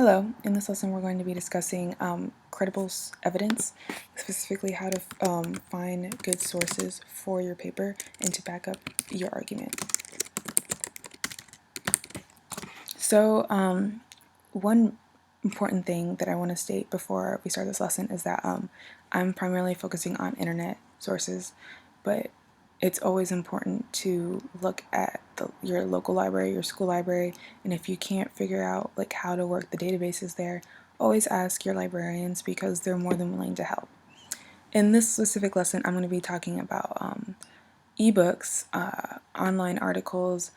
Hello, in this lesson we're going to be discussing credible evidence, specifically how to find good sources for your paper and to back up your argument. So one important thing that I want to state before we start this lesson is that I'm primarily focusing on internet sources, but it's always important to look at your local library, your school library, and if you can't figure out like how to work the databases there, always ask your librarians because they're more than willing to help. In this specific lesson, I'm going to be talking about ebooks, online articles,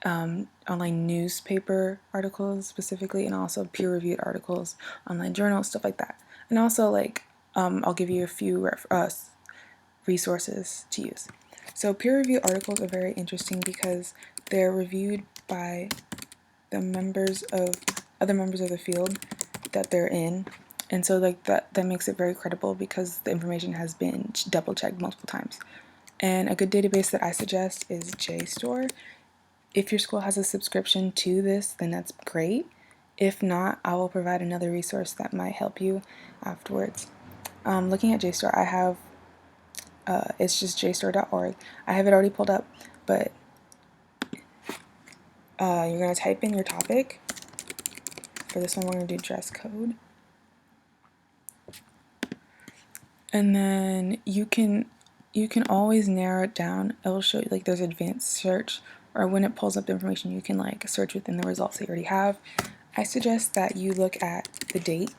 online newspaper articles specifically, and also peer-reviewed articles, online journals, stuff like that. And also I'll give you a few resources to use. So peer-reviewed articles are very interesting because they're reviewed by the other members of the field that they're in, and so that makes it very credible because the information has been double-checked multiple times. And a good database that I suggest is JSTOR. If your school has a subscription to this, then that's great. If not, I will provide another resource that might help you afterwards. Looking at JSTOR, I have it's just jstore.org. I have it already pulled up, but you're going to type in your topic. For this one, we're going to do dress code. And then you can always narrow it down. It will show you like there's advanced search, or when it pulls up the information, you can like search within the results that you already have. I suggest that you look at the date.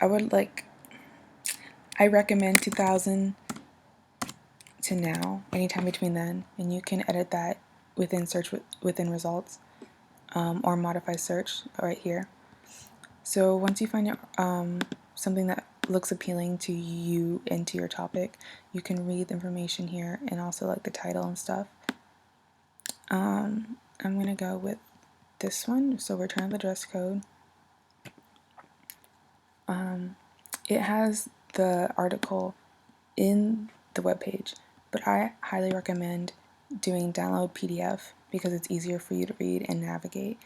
I recommend 2000 to now, anytime between then, and you can edit that within within results, or modify search right here. So once you find something that looks appealing to you and to your topic, you can read the information here and also like the title and stuff. I'm gonna go with this one. So Return of the Dress Code. It has the article in the webpage, but I highly recommend doing download PDF because it's easier for you to read and navigate.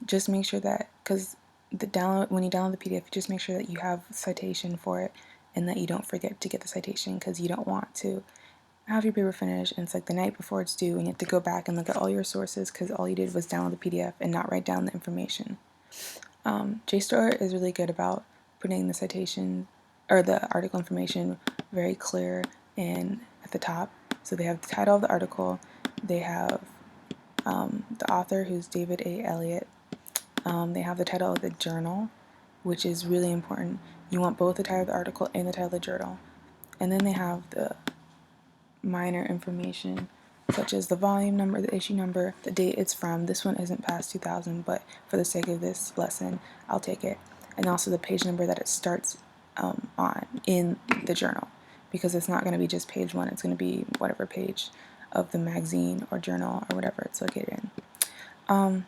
Just make sure that, because when you download the PDF, just make sure that you have citation for it and that you don't forget to get the citation, because you don't want to have your paper finished and it's like the night before it's due and you have to go back and look at all your sources because all you did was download the PDF and not write down the information. JSTOR is really good about putting the citation or the article information very clear and at the top. So they have the title of the article, they have the author, who's David A. Elliott. They have the title of the journal, which is really important. You want both the title of the article and the title of the journal. And then they have the minor information, such as the volume number, the issue number, the date it's from. This one isn't past 2000, but for the sake of this lesson, I'll take it. And also the page number that it starts on in the journal, because it's not going to be just page 1, it's going to be whatever page of the magazine or journal or whatever it's located in.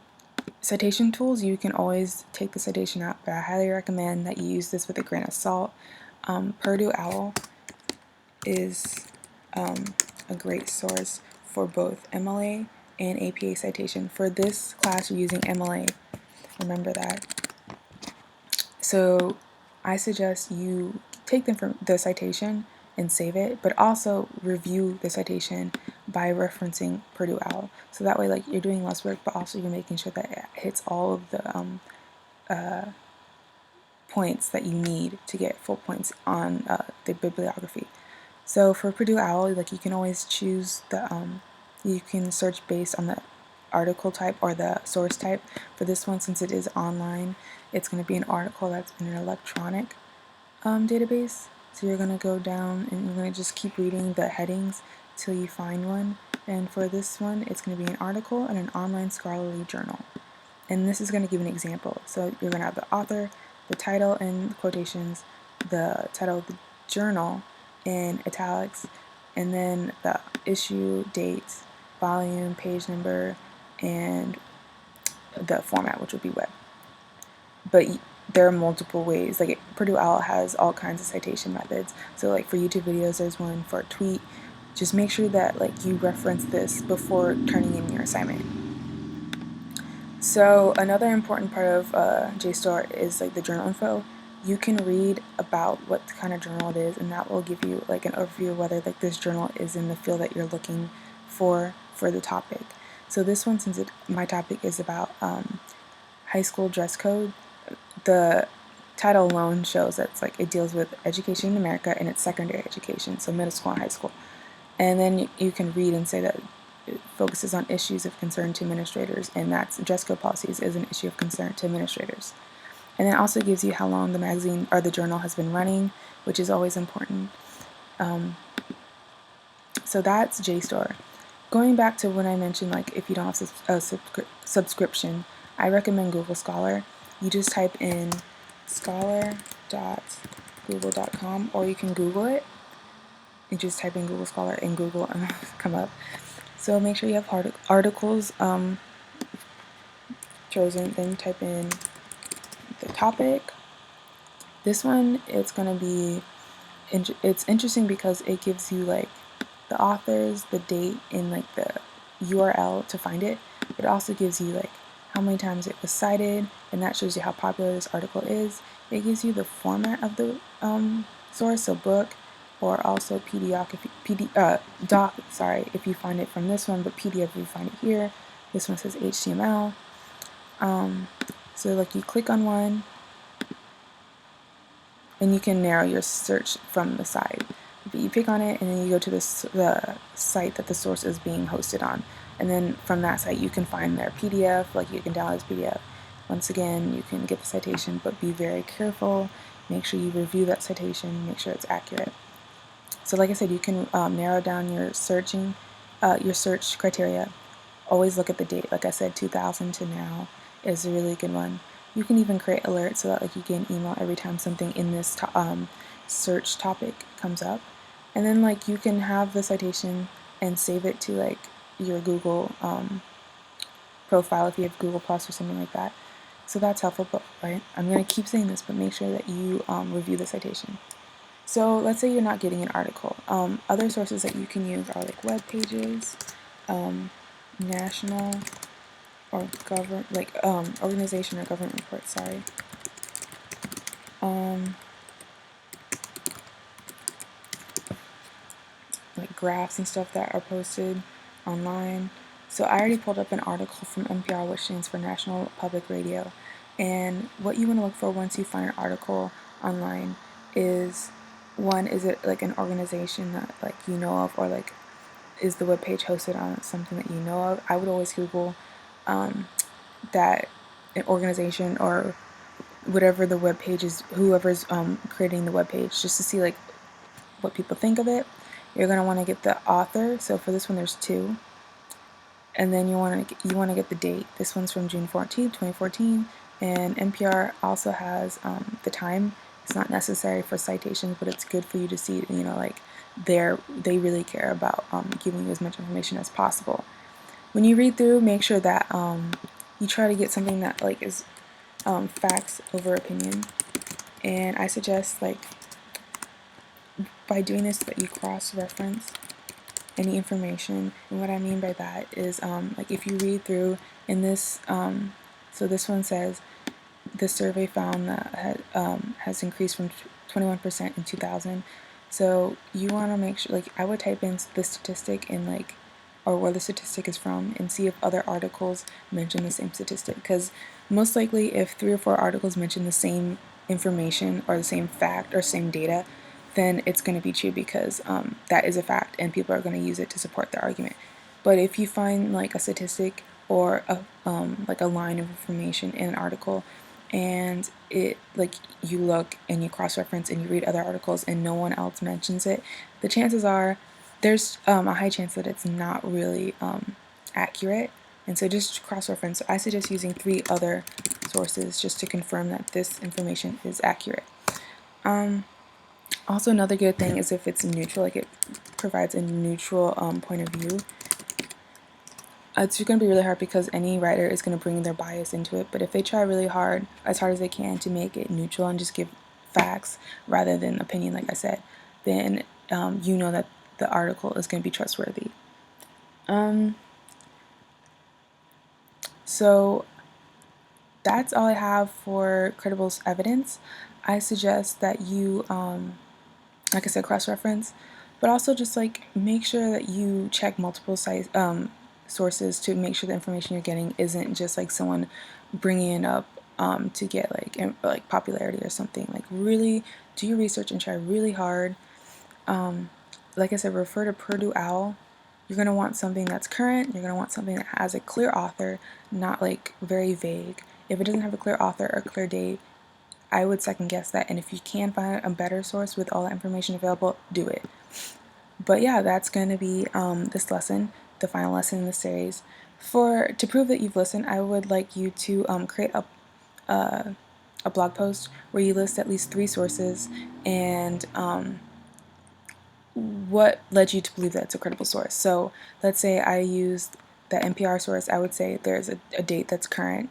Citation tools, you can always take the citation out, but I highly recommend that you use this with a grain of salt. Purdue OWL is a great source for both MLA and APA citation. For this class, you're using MLA, remember that. So I suggest you take the citation and save it, but also review the citation by referencing Purdue OWL. So that way, like, you're doing less work, but also you're making sure that it hits all of the points that you need to get full points on the bibliography. So for Purdue OWL, like, you can always choose you can search based on the article type or the source type. For this one, since it is online, it's going to be an article that's in an electronic database. So you're going to go down and you're going to just keep reading the headings till you find one. And for this one, it's going to be an article in an online scholarly journal. And this is going to give an example. So you're going to have the author, the title in quotations, the title of the journal in italics, and then the issue, dates, volume, page number, and the format, which would be web. But there are multiple ways. Like, Purdue OWL has all kinds of citation methods. So like for YouTube videos, there's one. For a tweet, just make sure that like you reference this before turning in your assignment. So another important part of JSTOR is like the journal info. You can read about what kind of journal it is, and that will give you like an overview of whether like this journal is in the field that you're looking for the topic. So this one, since my topic is about high school dress code, the title alone shows that it deals with education in America and it's secondary education, so middle school and high school. And then you can read and say that it focuses on issues of concern to administrators, and that's dress code policies is an issue of concern to administrators. And it also gives you how long the magazine or the journal has been running, which is always important. So that's JSTOR. Going back to when I mentioned if you don't have a subscription, I recommend Google Scholar. You just type in scholar.google.com, or you can Google it. You just type in Google Scholar in Google and it'll come up. So make sure you have articles chosen, then type in the topic. This one, it's going to be, it's interesting because it gives you the authors, the date, and the URL to find it. It also gives you how many times it was cited, and that shows you how popular this article is. It gives you the format of the source, so book, or also PDF doc, sorry, if you find it from this one, but PDF if you find it here. This one says HTML. So you click on one, and you can narrow your search from the side. But you pick on it, and then you go to the site that the source is being hosted on. And then from that site, you can find their PDF, you can download this PDF. Once again, you can get the citation, but be very careful. Make sure you review that citation, make sure it's accurate. So like I said, you can narrow down your search criteria. Always look at the date. Like I said, 2000 to now is a really good one. You can even create alerts so that you get an email every time something in this search topic comes up. And then you can have the citation and save it to your Google profile if you have Google Plus or something like that. So that's helpful, but I'm going to keep saying this, but make sure that you review the citation. So let's say you're not getting an article. Other sources that you can use are web pages, national or government, organization or government reports, sorry. Graphs and stuff that are posted online. So I already pulled up an article from NPR, which stands for National Public Radio. And what you want to look for once you find an article online is, one, is it an organization that you know of, or is the web page hosted on something that you know of? I would always Google that organization or whatever the web page is, whoever's creating the web page, just to see what people think of it. You're going to want to get the author. So for this one, there's two. And then you want to get the date. This one's from June 14th, 2014. And NPR also has the time. It's not necessary for citations, but it's good for you to see, they really care about giving you as much information as possible. When you read through, make sure that you try to get something that is facts over opinion. And I suggest by doing this that you cross-reference any information. And what I mean by that is if you read through in this, so this one says the survey found that has increased from 21% in 2000. So you want to make sure, I would type in the statistic in or where the statistic is from, and see if other articles mention the same statistic, because most likely if 3 or 4 articles mention the same information or the same fact or same data, then it's going to be true, because that is a fact and people are going to use it to support their argument. But if you find a statistic or a line of information in an article, and it you look and you cross-reference and you read other articles and no one else mentions it, the chances are there's a high chance that it's not really accurate. And so just cross-reference. I suggest using 3 other sources just to confirm that this information is accurate. Also, another good thing is if it's neutral, it provides a neutral point of view. It's going to be really hard because any writer is going to bring their bias into it, but if they try really hard, as hard as they can, to make it neutral and just give facts rather than opinion, like I said, then you know that the article is going to be trustworthy. So that's all I have for credible evidence. I suggest that you, like I said, cross-reference, but also just like make sure that you check multiple sources to make sure the information you're getting isn't just like someone bringing it up to get like popularity or something. Like really do your research and try really hard. Like I said, refer to Purdue OWL. You're going to want something that's current. You're going to want something that has a clear author, not like very vague. If it doesn't have a clear author or clear date, I would second guess that. And if you can find a better source with all that information available, do it. But yeah, that's going to be this lesson, the final lesson in the series. To prove that you've listened, I would like you to create a blog post where you list at least 3 sources and what led you to believe that it's a credible source. So let's say I used the NPR source. I would say there's a date that's current.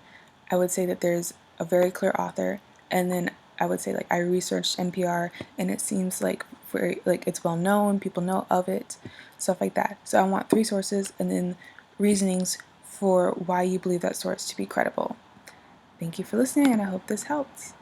I would say that there's a very clear author, and then I would say like I researched NPR and it seems like it's well known, people know of it, stuff like that. So I want 3 sources and then reasonings for why you believe that source to be credible. Thank you for listening, and I hope this helps.